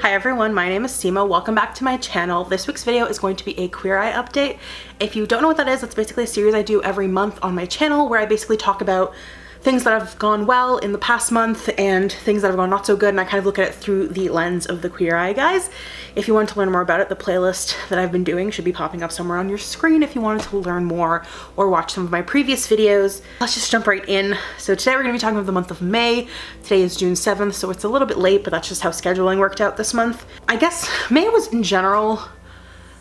Hi everyone, my name is Sima. Welcome back to my channel. This week's video is going to be a Queer Eye update. If you don't know what that is, it's basically a series I do every month on my channel where I basically talk about things that have gone well in the past month and things that have gone not so good, and I kind of look at it through the lens of the Queer Eye guys. If you want to learn more about it, the playlist that I've been doing should be popping up somewhere on your screen if you wanted to learn more or watch some of my previous videos. Let's just jump right in. So today we're going to be talking about the month of May. Today is June 7th, so it's a little bit late, but that's just how scheduling worked out this month. I guess May was in general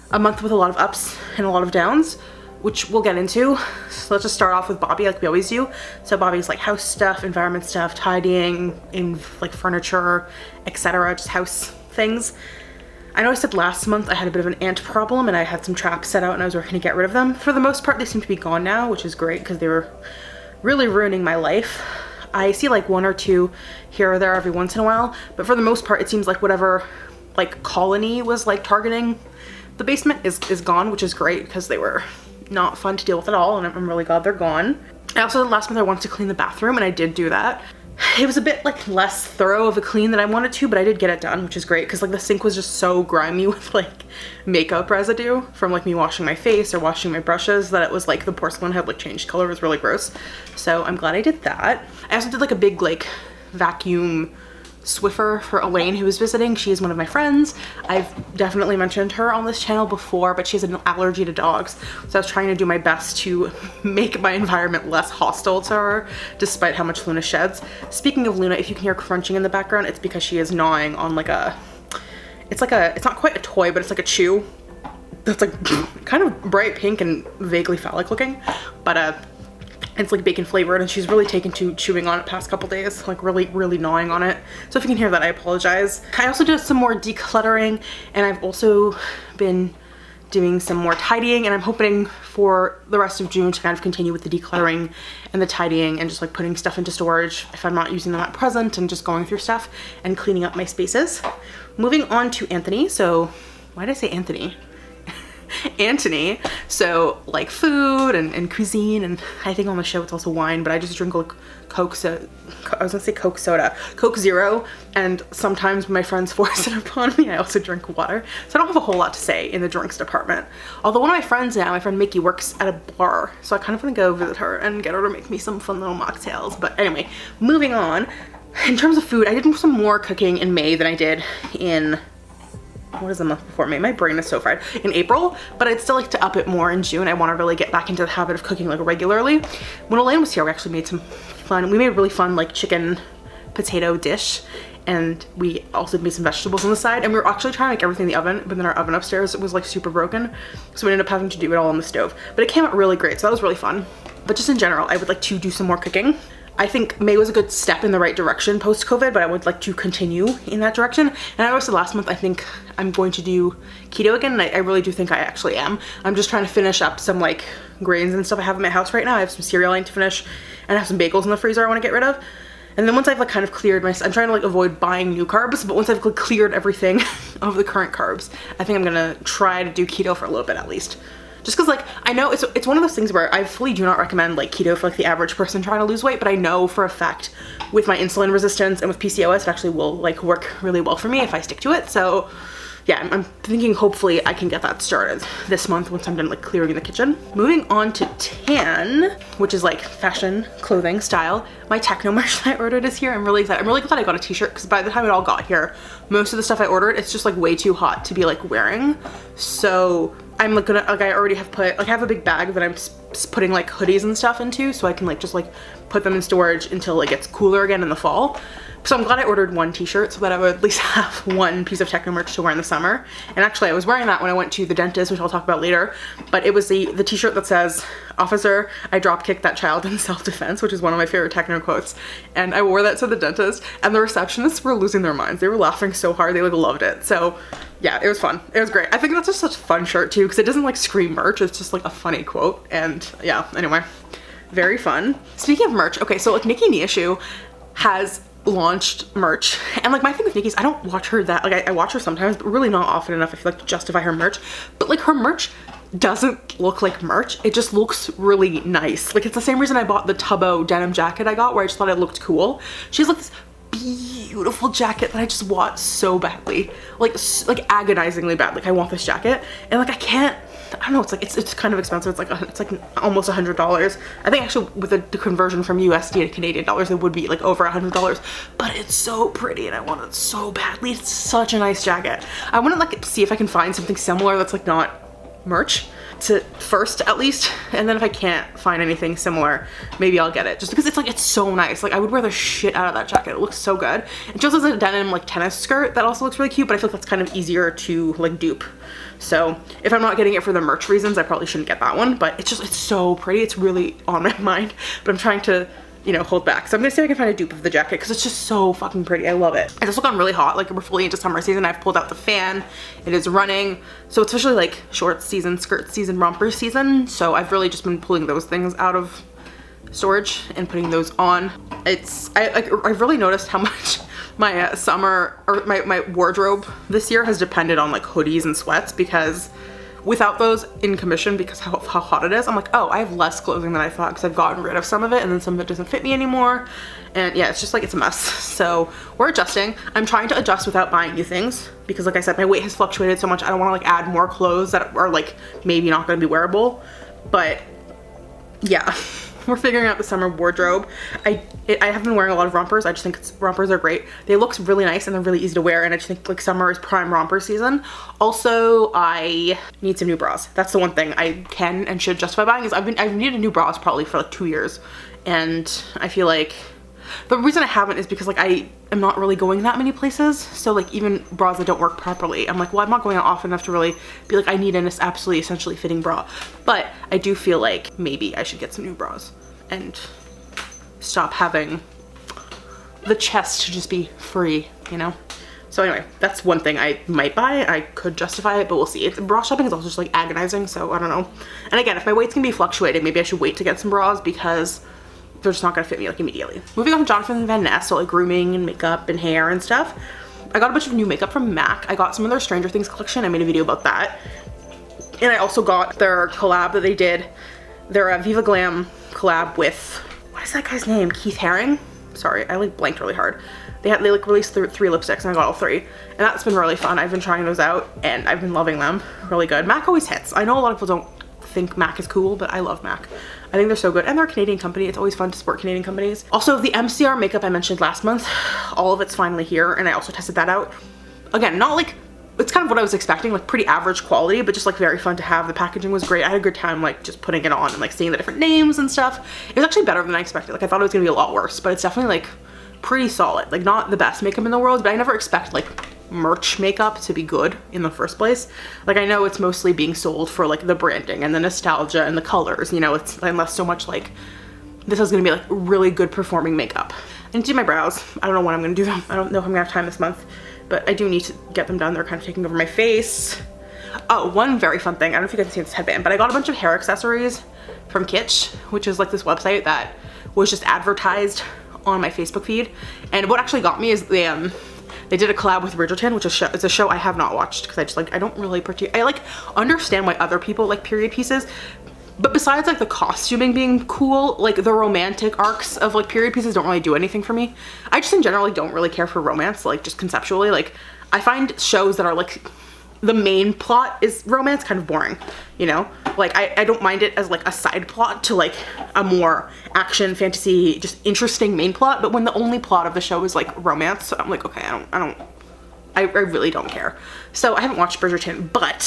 a month with a lot of ups and a lot of downs, which we'll get into. So let's just start off with Bobby like we always do. So Bobby's like house stuff, environment stuff, tidying, in like furniture, etc., just house things. I know I said last month I had a bit of an ant problem and I had some traps set out and I was working to get rid of them. For the most part, they seem to be gone now, which is great because they were really ruining my life. I see like one or two here or there every once in a while, but for the most part, it seems like whatever like colony was like targeting the basement is gone, which is great because they were not fun to deal with at all, and I'm really glad they're gone. I also, last month I wanted to clean the bathroom and I did do that. It was a bit like less thorough of a clean than I wanted to, but I did get it done, which is great because like the sink was just so grimy with like makeup residue from like me washing my face or washing my brushes that it was like the porcelain had like changed color. It was really gross. So I'm glad I did that. I also did like a big like vacuum Swiffer for Elaine who was visiting. She is one of my friends. I've definitely mentioned her on this channel before, but she has an allergy to dogs. So I was trying to do my best to make my environment less hostile to her, despite how much Luna sheds. Speaking of Luna, if you can hear crunching in the background, it's because she is gnawing on like it's not quite a toy, but it's like a chew that's like kind of bright pink and vaguely phallic looking, but it's like bacon flavored and she's really taken to chewing on it past couple days, like really gnawing on it. So if you can hear that, I apologize. I also did some more decluttering and I've also been doing some more tidying, and I'm hoping for the rest of June to kind of continue with the decluttering and the tidying and just like putting stuff into storage if I'm not using them at present, and just going through stuff and cleaning up my spaces. Moving on to Antoni. So why did I say Anthony? Antoni. So like food and cuisine, and I think on the show it's also wine, but I just drink like Coke soda, Coke Zero, and sometimes when my friends force it upon me, I also drink water. So I don't have a whole lot to say in the drinks department. Although one of my friends now, my friend Mickey, works at a bar, so I kind of want to go visit her and get her to make me some fun little mocktails. But anyway, moving on. In terms of food, I did some more cooking in May than I did in, what is the month before May? My brain is so fried. In April, but I'd still like to up it more in June. I want to really get back into the habit of cooking like regularly. When Elaine was here, we actually made some fun, we made a really fun like chicken potato dish, and we also made some vegetables on the side, and we were actually trying to make everything in the oven, but then our oven upstairs was like super broken, so we ended up having to do it all on the stove. But it came out really great, so that was really fun. But just in general, I would like to do some more cooking. I think May was a good step in the right direction post-COVID, but I would like to continue in that direction. And I also said last month, I think I'm going to do keto again, and I really do think I actually am. I'm just trying to finish up some like grains and stuff I have in my house right now. I have some cereal I need to finish, and I have some bagels in the freezer I want to get rid of. And then once I've like kind of cleared I'm trying to like avoid buying new carbs, but once I've like cleared everything of the current carbs, I think I'm gonna try to do keto for a little bit at least. Just because like, I know it's one of those things where I fully do not recommend like keto for like the average person trying to lose weight, but I know for a fact with my insulin resistance and with PCOS, it actually will like work really well for me if I stick to it. So yeah, I'm thinking hopefully I can get that started this month once I'm done like clearing the kitchen. Moving on to tan, which is like fashion, clothing, style. My techno merch that I ordered is here. I'm really excited. I'm really glad I got a t-shirt because by the time it all got here, most of the stuff I ordered, it's just like way too hot to be like wearing. So I'm like gonna, like I already have put, like I have a big bag that I'm putting like hoodies and stuff into, so I can like just like put them in storage until it gets cooler again in the fall. So I'm glad I ordered one t-shirt so that I would at least have one piece of techno merch to wear in the summer. And actually I was wearing that when I went to the dentist, which I'll talk about later, but it was the t-shirt that says, "Officer, I drop kicked that child in self-defense," which is one of my favorite techno quotes. And I wore that to the dentist, and the receptionists were losing their minds. They were laughing so hard, they like loved it. So yeah, it was fun. It was great. I think that's just such a fun shirt too, because it doesn't like scream merch, it's just like a funny quote. And yeah, anyway, very fun. Speaking of merch, okay, so like Nikki Niashu has launched merch, and like my thing with Nikki is I don't watch her that, like I watch her sometimes, but really not often enough I feel like to justify her merch. But like her merch doesn't look like merch, it just looks really nice. Like it's the same reason I bought the Tubbo denim jacket I got, where I just thought it looked cool. She's like this beautiful jacket that I just want so badly, like agonizingly bad. Like I want this jacket, and like I can't. I don't know. It's like it's kind of expensive. It's like almost $100. I think actually with the conversion from USD to Canadian dollars, it would be like over $100. But it's so pretty, and I want it so badly. It's such a nice jacket. I want to like see if I can find something similar that's like not merch to first at least, and then if I can't find anything similar, maybe I'll get it, just because it's so nice. Like I would wear the shit out of that jacket. It looks so good. It just has a denim like tennis skirt that also looks really cute, but I feel like that's kind of easier to like dupe. So if I'm not getting it for the merch reasons, I probably shouldn't get that one, but it's so pretty. It's really on my mind, but I'm trying to, you know, hold back. So I'm gonna see if I can find a dupe of the jacket because it's just so fucking pretty. I love it. It's also gotten really hot. Like we're fully into summer season. I've pulled out the fan. It is running. So it's officially like short season, skirt season, romper season. So I've really just been pulling those things out of storage and putting those on. I've really noticed how much my summer or my wardrobe this year has depended on like hoodies and sweats, because without those in commission, because how hot it is, I'm like, oh, I have less clothing than I thought because I've gotten rid of some of it, and then some of it doesn't fit me anymore. And yeah, it's just like, it's a mess. So we're adjusting. I'm trying to adjust without buying new things because like I said, my weight has fluctuated so much. I don't want to like add more clothes that are like maybe not going to be wearable. But yeah, we're figuring out the summer wardrobe. I have been wearing a lot of rompers. I just think rompers are great. They look really nice and they're really easy to wear, and I just think like summer is prime romper season. Also, I need some new bras. That's the one thing I can and should justify buying, is I've needed new bras probably for like 2 years, and I feel like the reason I haven't is because like I am not really going that many places. So like even bras that don't work properly, I'm like, well, I'm not going out often enough to really be like, I need an absolutely essentially fitting bra. But I do feel like maybe I should get some new bras and stop having the chest to just be free, you know? So anyway, that's one thing I might buy. I could justify it, but we'll see. Bra shopping is also just like agonizing, so I don't know. And again, if my weight's gonna be fluctuating, maybe I should wait to get some bras because they're just not gonna fit me like immediately. Moving on to Jonathan Van Ness, so like grooming and makeup and hair and stuff. I got a bunch of new makeup from MAC. I got some of their Stranger Things collection. I made a video about that. And I also got their collab that they did, their Viva Glam collab with, what is that guy's name? Keith Haring? Sorry, I like blanked really hard. They like released three lipsticks and I got all three. And that's been really fun. I've been trying those out and I've been loving them. Really good. MAC always hits. I know a lot of people don't think MAC is cool, but I love MAC. I think they're so good, and they're a Canadian company. It's always fun to support Canadian companies. Also, the MCR makeup I mentioned last month, all of it's finally here, and I also tested that out. Again, not like, it's kind of what I was expecting, like pretty average quality, but just like very fun to have. The packaging was great. I had a good time like just putting it on and like seeing the different names and stuff. It was actually better than I expected. Like I thought it was gonna be a lot worse, but it's definitely like pretty solid. Like not the best makeup in the world, but I never expect like merch makeup to be good in the first place. Like I know it's mostly being sold for like the branding and the nostalgia and the colors, you know, it's less so much like this is gonna be like really good performing makeup. I need to do my brows. I don't know when I'm gonna do them. I don't know if I'm gonna have time this month, but I do need to get them done. They're kind of taking over my face. Oh, one very fun thing. I don't know if you guys can see this headband, but I got a bunch of hair accessories from Kitsch, which is like this website that was just advertised on my Facebook feed. And what actually got me is they did a collab with Bridgerton, which is a show I have not watched because I just like, I don't really I like understand why other people like period pieces, but besides like the costuming being cool, like the romantic arcs of like period pieces don't really do anything for me. I just in general like, don't really care for romance, like just conceptually. Like I find shows that are like the main plot is romance kind of boring, you know? Like I don't mind it as like a side plot to like a more action fantasy just interesting main plot, but when the only plot of the show is like romance, I'm like, okay, I really don't care. So I haven't watched Bridgerton, but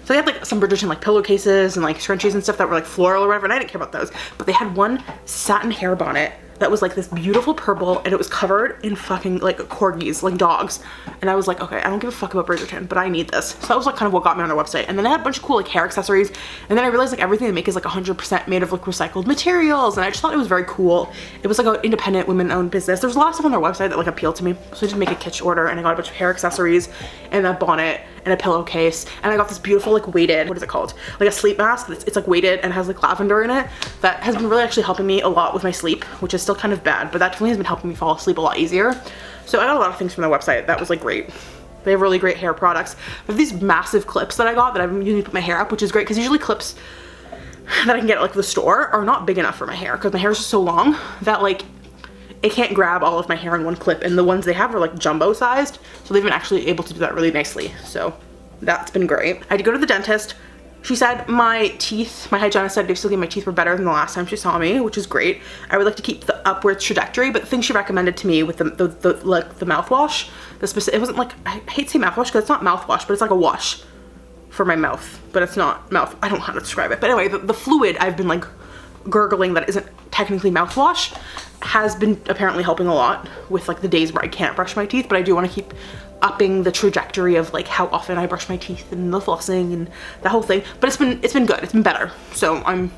so they had like some Bridgerton like pillowcases and like scrunchies and stuff that were like floral or whatever, and I didn't care about those, but they had one satin hair bonnet that was like this beautiful purple, and it was covered in fucking like corgis, like dogs. And I was like, okay, I don't give a fuck about Bridgerton, but I need this. So that was like kind of what got me on their website. And then they had a bunch of cool like hair accessories. And then I realized like everything they make is like 100% made of like recycled materials. And I just thought it was very cool. It was like an independent women-owned business. There's a lot of stuff on their website that like appealed to me. So I did make a Kitsch order, and I got a bunch of hair accessories and a bonnet and a pillowcase. And I got this beautiful like weighted, what is it called? Like a sleep mask. It's like weighted and has like lavender in it. That has been really actually helping me a lot with my sleep, which is still kind of bad, but that definitely has been helping me fall asleep a lot easier. So I got a lot of things from their website. That was like great. They have really great hair products. They have these massive clips that I got that I've been using to put my hair up, which is great because usually clips that I can get at like the store are not big enough for my hair because my hair is just so long that like it can't grab all of my hair in one clip, and the ones they have are like jumbo sized, so they've been actually able to do that really nicely. So that's been great. I had to go to the dentist. She said my teeth, my hygienist said basically my teeth were better than the last time she saw me, which is great. I would like to keep the upwards trajectory, but the thing she recommended to me with the mouthwash, it wasn't like, I hate saying mouthwash because it's not mouthwash, but it's like a wash for my mouth, but it's not mouth. I don't know how to describe it. But anyway, the fluid I've been like gurgling that isn't technically mouthwash has been apparently helping a lot with like the days where I can't brush my teeth, but I do want to keep upping the trajectory of like how often I brush my teeth and the flossing and the whole thing. But it's been good, it's been better. So I'm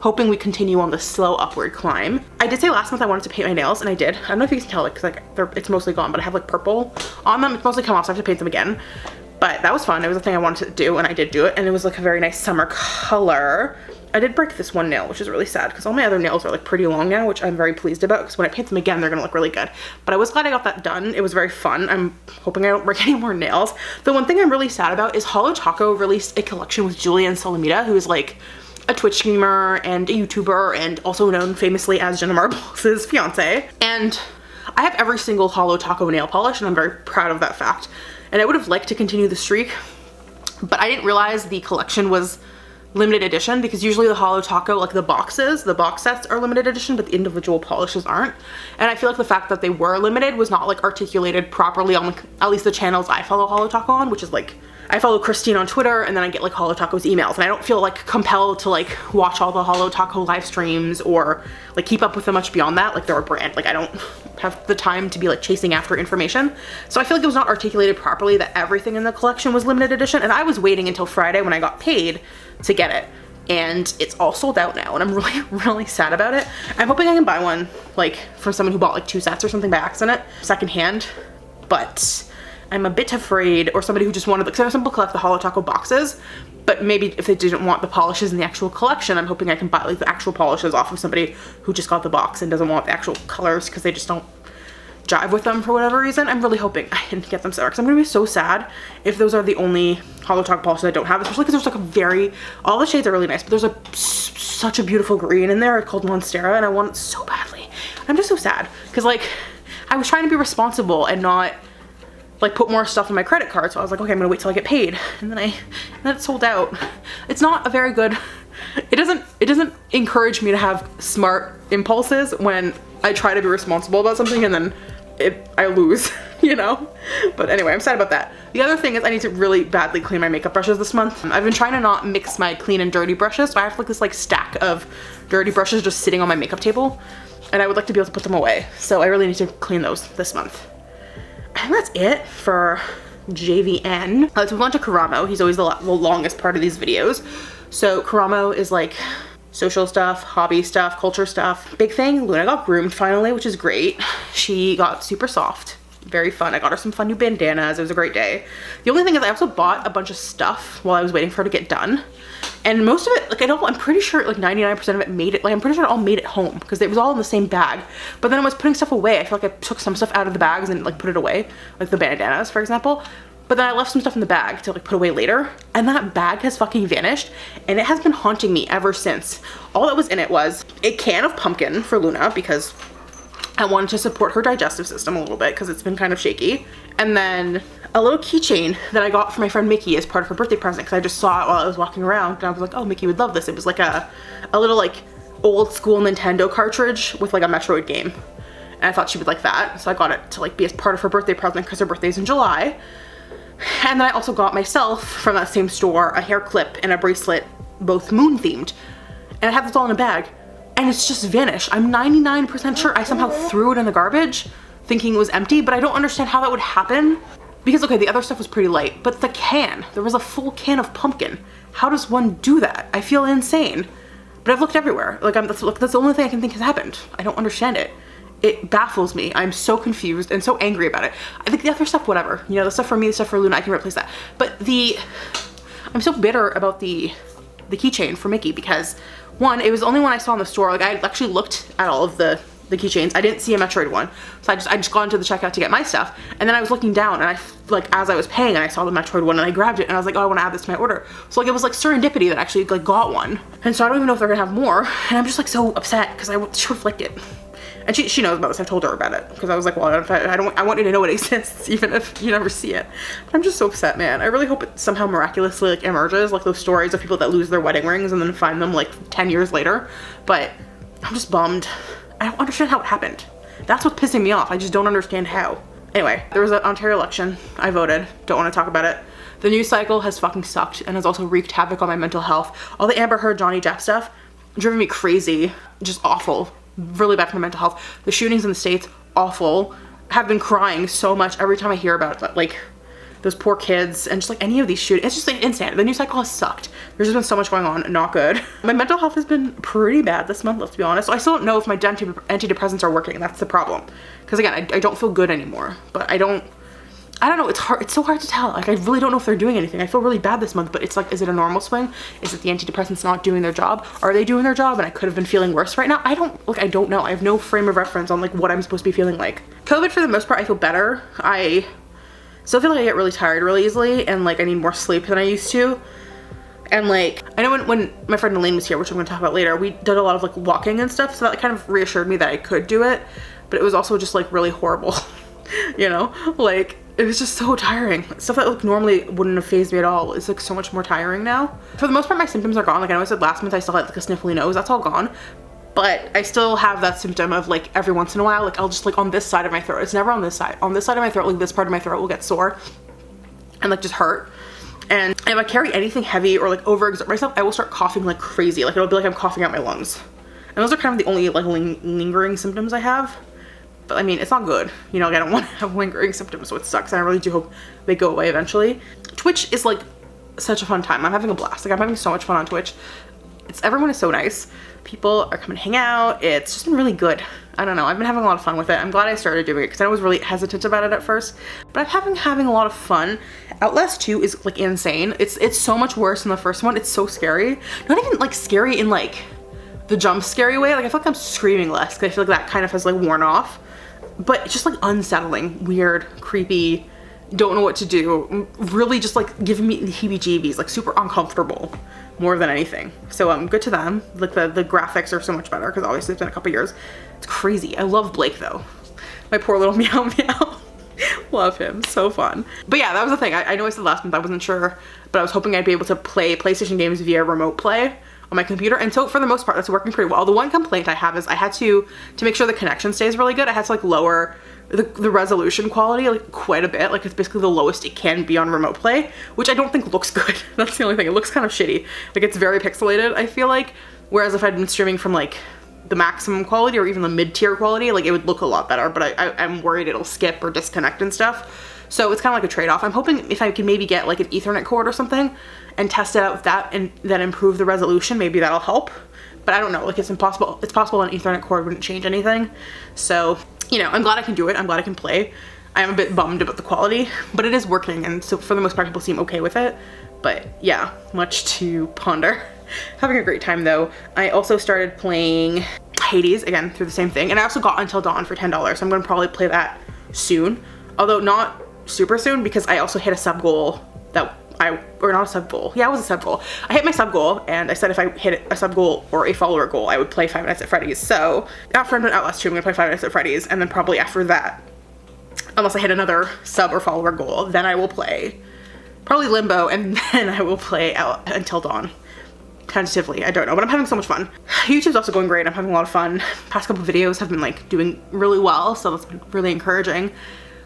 hoping we continue on this slow upward climb. I did say last month I wanted to paint my nails, and I did. I don't know if you can tell it because like it's mostly gone, but I have like purple on them. It's mostly come off, so I have to paint them again. But that was fun. It was a thing I wanted to do, and I did do it, and it was like a very nice summer color. I did break this one nail, which is really sad because all my other nails are like pretty long now, which I'm very pleased about because when I paint them again, they're gonna look really good. But I was glad I got that done. It was very fun. I'm hoping I don't break any more nails. The one thing I'm really sad about is Holo Taco released a collection with Julian Solomita, who is like a Twitch streamer and a YouTuber and also known famously as Jenna Marbles' fiance. And I have every single Holo Taco nail polish, and I'm very proud of that fact. And I would have liked to continue the streak, but I didn't realize the collection was limited edition, because usually the Holo Taco, like the box sets are limited edition, but the individual polishes aren't. And I feel like the fact that they were limited was not like articulated properly on like, at least the channels I follow Holo Taco on, which is like, I follow Christine on Twitter, and then I get like Holo Taco's emails, and I don't feel like compelled to like watch all the Holo Taco live streams or like keep up with them much beyond that. Like they're a brand, like I don't have the time to be like chasing after information. So I feel like it was not articulated properly that everything in the collection was limited edition, and I was waiting until Friday when I got paid to get it, and it's all sold out now, and I'm really sad about it. I'm hoping I can buy one like from someone who bought like 2 sets or something by accident, secondhand, but I'm a bit afraid, or somebody who just wanted, because some people collect the Holo Taco boxes, but maybe if they didn't want the polishes in the actual collection, I'm hoping I can buy like the actual polishes off of somebody who just got the box and doesn't want the actual colors because they just don't jive with them for whatever reason. I'm really hoping I can get them sour, because I'm gonna be so sad if those are the only Holo Taco polishes I don't have, especially because there's like all the shades are really nice, but there's such a beautiful green in there called Monstera, and I want it so badly. I'm just so sad because like I was trying to be responsible and not like put more stuff on my credit card, so I was like, okay, I'm gonna wait till I get paid, and then it sold out. It's not a very good, it doesn't encourage me to have smart impulses when I try to be responsible about something and then I lose, you know? But anyway, I'm sad about that. The other thing is I need to really badly clean my makeup brushes this month. I've been trying to not mix my clean and dirty brushes, so I have like this like stack of dirty brushes just sitting on my makeup table, and I would like to be able to put them away. So I really need to clean those this month. And that's it for JVN. Let's move on to Karamo. He's always the longest part of these videos. So Karamo is like social stuff, hobby stuff, culture stuff. Big thing, Luna got groomed finally, which is great. She got super soft, very fun. I got her some fun new bandanas. It was a great day. The only thing is I also bought a bunch of stuff while I was waiting for her to get done. And most of it, like I'm pretty sure like 99% of it made it, like I'm pretty sure it all made it home because it was all in the same bag. But then I was putting stuff away. I feel like I took some stuff out of the bags and like put it away, like the bandanas, for example. But then I left some stuff in the bag to like put away later, and that bag has fucking vanished, and it has been haunting me ever since. All that was in it was a can of pumpkin for Luna because I wanted to support her digestive system a little bit because it's been kind of shaky. And then a little keychain that I got from my friend Mickey as part of her birthday present because I just saw it while I was walking around, and I was like, oh, Mickey would love this. It was like a little like old school Nintendo cartridge with like a Metroid game, and I thought she would like that, so I got it to like be as part of her birthday present because her birthday's in July. And then I also got myself from that same store a hair clip and a bracelet, both moon themed, and I have this all in a bag, and it's just vanished. I'm 99% sure I somehow threw it in the garbage thinking it was empty, but I don't understand how that would happen. Because, okay, the other stuff was pretty light, but the can, there was a full can of pumpkin. How does one do that? I feel insane. But I've looked everywhere. Like, that's the only thing I can think has happened. I don't understand it. It baffles me. I'm so confused and so angry about it. I think the other stuff, whatever. You know, the stuff for me, the stuff for Luna, I can replace that. But I'm so bitter about the keychain for Mickey because, one, it was the only one I saw in the store. Like, I actually looked at all of the keychains. I didn't see a Metroid one, so I just got into the checkout to get my stuff, and then I was looking down, and as I was paying, and I saw the Metroid one, and I grabbed it, and I was like, oh, I want to add this to my order. So like it was like serendipity that I actually like got one, and so I don't even know if they're gonna have more, and I'm just like so upset because I should have liked it. And she knows about this. I told her about it because I was like, well, I want you to know it exists even if you never see it. But I'm just so upset, man. I really hope it somehow miraculously like emerges, like those stories of people that lose their wedding rings and then find them like 10 years later. But I'm just bummed. I don't understand how it happened. That's what's pissing me off. I just don't understand how. Anyway, there was an Ontario election. I voted. Don't want to talk about it. The news cycle has fucking sucked and has also wreaked havoc on my mental health. All the Amber Heard, Johnny Depp stuff, driven me crazy. Just awful. Really bad for my mental health. The shootings in the States, awful. Have been crying so much every time I hear about it. Like, those poor kids and just like any of these shootings. It's just like insane. The news cycle has sucked. There's just been so much going on. Not good. My mental health has been pretty bad this month, let's be honest. So I still don't know if my antidepressants are working. That's the problem. Because again, I don't feel good anymore. But I don't know. It's hard. It's so hard to tell. Like, I really don't know if they're doing anything. I feel really bad this month, but it's like, is it a normal swing? Is it the antidepressants not doing their job? Are they doing their job and I could have been feeling worse right now? I don't know. I have no frame of reference on like what I'm supposed to be feeling like. COVID, for the most part, I feel better. I still feel like I get really tired really easily and like I need more sleep than I used to. And like, I know when my friend Elaine was here, which I'm gonna talk about later, we did a lot of like walking and stuff. So that kind of reassured me that I could do it, but it was also just like really horrible, you know, like it was just so tiring. Stuff that like normally wouldn't have fazed me at all is like so much more tiring now. For the most part, my symptoms are gone. Like I know I said last month I still had like a sniffly nose, that's all gone. But I still have that symptom of like every once in a while, like I'll just like on this side of my throat. It's never on this side. On this side of my throat, like this part of my throat will get sore and like just hurt. And if I carry anything heavy or like overexert myself, I will start coughing like crazy. Like it'll be like I'm coughing out my lungs. And those are kind of the only like lingering symptoms I have. But I mean, it's not good. You know, like, I don't want to have lingering symptoms, so it sucks. And I really do hope they go away eventually. Twitch is like such a fun time. I'm having a blast. Like I'm having so much fun on Twitch. Everyone is so nice. People are coming to hang out. It's just been really good. I don't know. I've been having a lot of fun with it. I'm glad I started doing it because I was really hesitant about it at first. But I've been having a lot of fun. Outlast 2 is like insane. It's so much worse than the first one. It's so scary. Not even like scary in like the jump scary way. Like I feel like I'm screaming less because I feel like that kind of has like worn off. But it's just like unsettling, weird, creepy, don't know what to do. Really just like giving me the heebie-jeebies, like super uncomfortable more than anything. So good to them. Like the graphics are so much better because obviously it's been a couple years. It's crazy. I love Blake though. My poor little meow meow. Love him, so fun. But yeah, that was the thing. I know I said last month I wasn't sure, but I was hoping I'd be able to play PlayStation games via remote play on my computer, and so for the most part that's working pretty well. The one complaint I have is I had to make sure the connection stays really good, I had to like lower the resolution quality like quite a bit. Like it's basically the lowest it can be on remote play, which I don't think looks good. That's the only thing. It looks kind of shitty. Like it's very pixelated, I feel like, whereas if I'd been streaming from like the maximum quality or even the mid-tier quality, like it would look a lot better, but I'm worried it'll skip or disconnect and stuff. So it's kind of like a trade-off. I'm hoping if I can maybe get like an Ethernet cord or something and test it out with that and then improve the resolution, maybe that'll help. But I don't know, like it's impossible. It's possible an Ethernet cord wouldn't change anything. So, you know, I'm glad I can do it. I'm glad I can play. I'm a bit bummed about the quality, but it is working. And so for the most part, people seem okay with it. But yeah, much to ponder. Having a great time though. I also started playing Hades again through the same thing. And I also got Until Dawn for $10. So I'm going to probably play that soon. Although not super soon because I also hit a sub goal that or not a sub goal. Yeah, it was a sub goal. I hit my sub goal and I said if I hit a sub goal or a follower goal, I would play Five Nights at Freddy's. So after I'm done Outlast 2, I'm gonna play Five Nights at Freddy's, and then probably after that, unless I hit another sub or follower goal, then I will play probably Limbo, and then I will play Until Dawn. Tentatively, I don't know, but I'm having so much fun. YouTube's also going great. I'm having a lot of fun. Past couple videos have been like doing really well, so that's been really encouraging.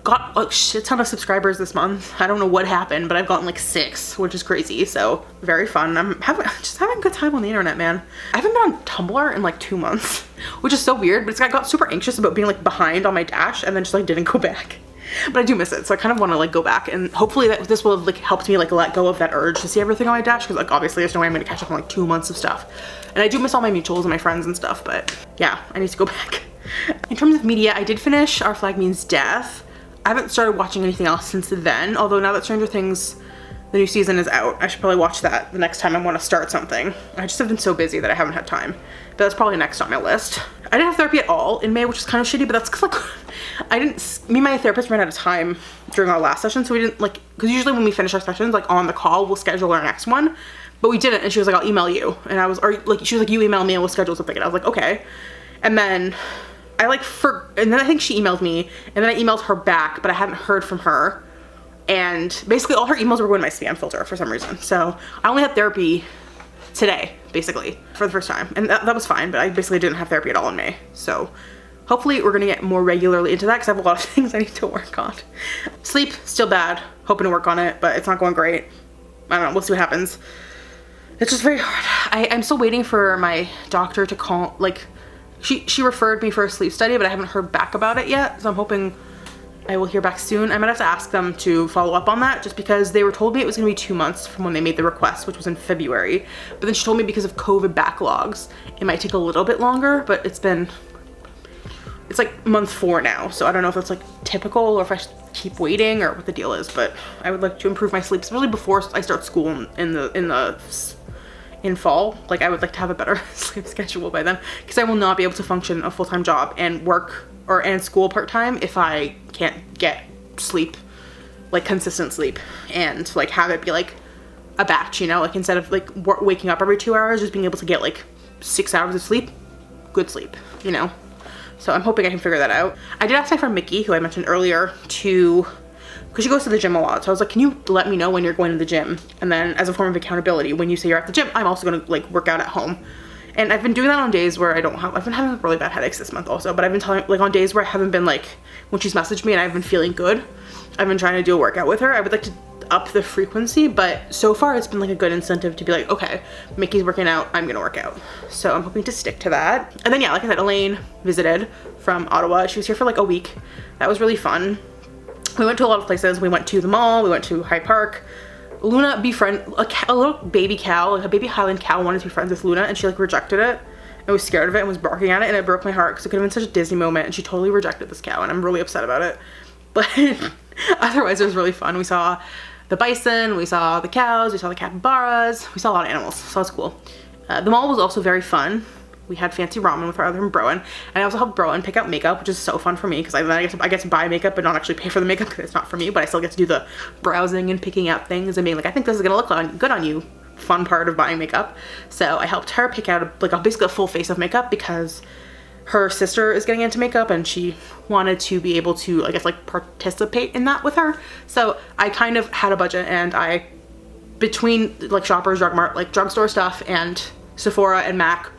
Got a shit ton of subscribers this month. I don't know what happened, but I've gotten like 6, which is crazy. So very fun. I'm just having a good time on the internet, man. I haven't been on Tumblr in like 2 months, which is so weird, but I got super anxious about being like behind on my dash and then just like didn't go back. But I do miss it, so I kind of want to like go back, and hopefully this will have like helped me like let go of that urge to see everything on my dash, because like obviously there's no way I'm gonna catch up on like 2 months of stuff. And I do miss all my mutuals and my friends and stuff, but yeah, I need to go back. In terms of media, I did finish Our Flag Means Death. I haven't started watching anything else since then, although now that Stranger Things, the new season is out, I should probably watch that the next time I want to start something. I just have been so busy that I haven't had time, but that's probably next on my list. I didn't have therapy at all in May, which is kind of shitty, but that's because like, me and my therapist ran out of time during our last session, so we didn't like, because usually when we finish our sessions, like on the call, we'll schedule our next one, but we didn't, and she was like, I'll email you, and I was, or like, she was like, you email me and we'll schedule something, and I was like, okay. And then and then I think she emailed me, and then I emailed her back, but I hadn't heard from her. And basically all her emails were going in my spam filter for some reason. So I only had therapy today, basically, for the first time. And that was fine, but I basically didn't have therapy at all in May. So hopefully we're gonna get more regularly into that because I have a lot of things I need to work on. Sleep, still bad. Hoping to work on it, but it's not going great. I don't know, we'll see what happens. It's just very hard. I'm still waiting for my doctor to call, like, she referred me for a sleep study, but I haven't heard back about it yet. So I'm hoping I will hear back soon. I might have to ask them to follow up on that just because they were told me it was gonna be 2 months from when they made the request, which was in February. But then she told me because of COVID backlogs, it might take a little bit longer, but it's like month 4 now. So I don't know if that's like typical or if I should keep waiting or what the deal is, but I would like to improve my sleep, especially before I start school in fall. Like I would like to have a better sleep schedule by then because I will not be able to function a full-time job and work and school part-time if I can't get sleep, like consistent sleep, and like have it be like a batch, you know, like instead of like waking up every 2 hours, just being able to get like 6 hours of sleep, good sleep, you know. So I'm hoping I can figure that out. I did ask my friend Mickey, who I mentioned earlier, because she goes to the gym a lot. So I was like, can you let me know when you're going to the gym? And then as a form of accountability, when you say you're at the gym, I'm also gonna like work out at home. And I've been doing that on days where I've been having really bad headaches this month also, but I've been telling, like on days where I haven't been like, when she's messaged me and I've been feeling good, I've been trying to do a workout with her. I would like to up the frequency, but so far it's been like a good incentive to be like, okay, Mickey's working out, I'm gonna work out. So I'm hoping to stick to that. And then yeah, like I said, Elaine visited from Ottawa. She was here for like a week. That was really fun. We went to a lot of places. We went to the mall, we went to Hyde Park. Luna a little baby cow, like a baby Highland cow wanted to be friends with Luna, and she like rejected it and was scared of it and was barking at it, and it broke my heart because it could have been such a Disney moment, and she totally rejected this cow and I'm really upset about it. But otherwise it was really fun. We saw the bison, we saw the cows, we saw the capybaras, we saw a lot of animals, so that's cool. The mall was also very fun. We had fancy ramen with our other friend Broen, and I also helped Broen pick out makeup, which is so fun for me because I get to buy makeup but not actually pay for the makeup because it's not for me, but I still get to do the browsing and picking out things and being like, I think this is gonna look good on you. Fun part of buying makeup. So I helped her pick out basically a full face of makeup because her sister is getting into makeup and she wanted to be able to, I guess, like participate in that with her. So I kind of had a budget, and I, between like Shoppers Drug Mart, like drugstore stuff, and Sephora and MAC,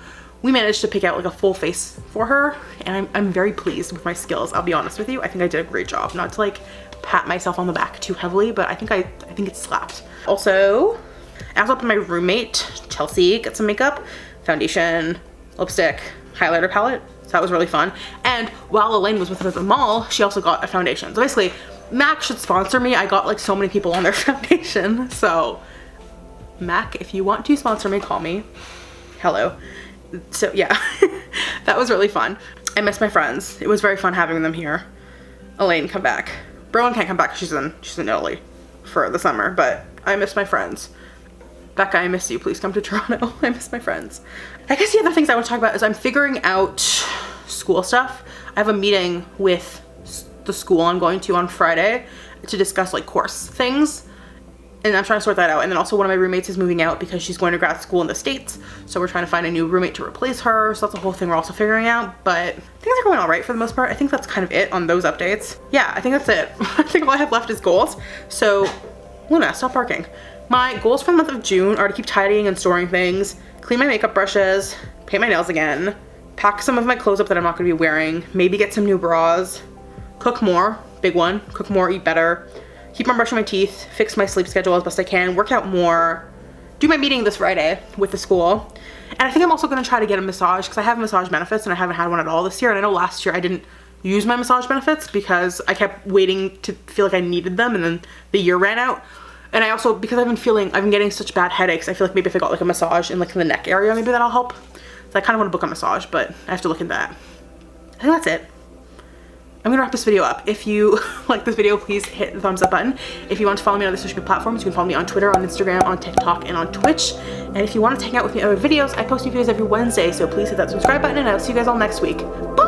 we managed to pick out like a full face for her, and I'm very pleased with my skills. I'll be honest with you. I think I did a great job. Not to like pat myself on the back too heavily, but I think it slapped. Also, I also helped my roommate Chelsea get some makeup, foundation, lipstick, highlighter palette. So that was really fun. And while Elaine was with us at the mall, she also got a foundation. So basically, MAC should sponsor me. I got like so many people on their foundation. So MAC, if you want to sponsor me, call me. Hello. So yeah, that was really fun. I miss my friends. It was very fun having them here. Elaine, come back. Broen can't come back. She's in Italy for the summer, but I miss my friends. Becca, I miss you. Please come to Toronto. I miss my friends. I guess the other things I want to talk about is I'm figuring out school stuff. I have a meeting with the school I'm going to on Friday to discuss like course things. And I'm trying to sort that out. And then also one of my roommates is moving out because she's going to grad school in the States. So we're trying to find a new roommate to replace her. So that's a whole thing we're also figuring out. But things are going all right for the most part. I think that's kind of it on those updates. Yeah, I think that's it. I think all I have left is goals. So Luna, stop barking. My goals for the month of June are to keep tidying and storing things, clean my makeup brushes, paint my nails again, pack some of my clothes up that I'm not going to be wearing, maybe get some new bras, cook more, big one, cook more, eat better, keep on brushing my teeth, fix my sleep schedule as best I can, work out more, do my meeting this Friday with the school. And I think I'm also going to try to get a massage because I have massage benefits and I haven't had one at all this year. And I know last year I didn't use my massage benefits because I kept waiting to feel like I needed them, and then the year ran out. And I also, because I've been getting such bad headaches, I feel like maybe if I got like a massage in like the neck area, maybe that'll help. So I kind of want to book a massage, but I have to look into that. I think that's it. I'm gonna wrap this video up. If you like this video, please hit the thumbs up button. If you want to follow me on other social media platforms, you can follow me on Twitter, on Instagram, on TikTok, and on Twitch. And if you want to hang out with me on other videos, I post new videos every Wednesday, so please hit that subscribe button, and I'll see you guys all next week. Bye!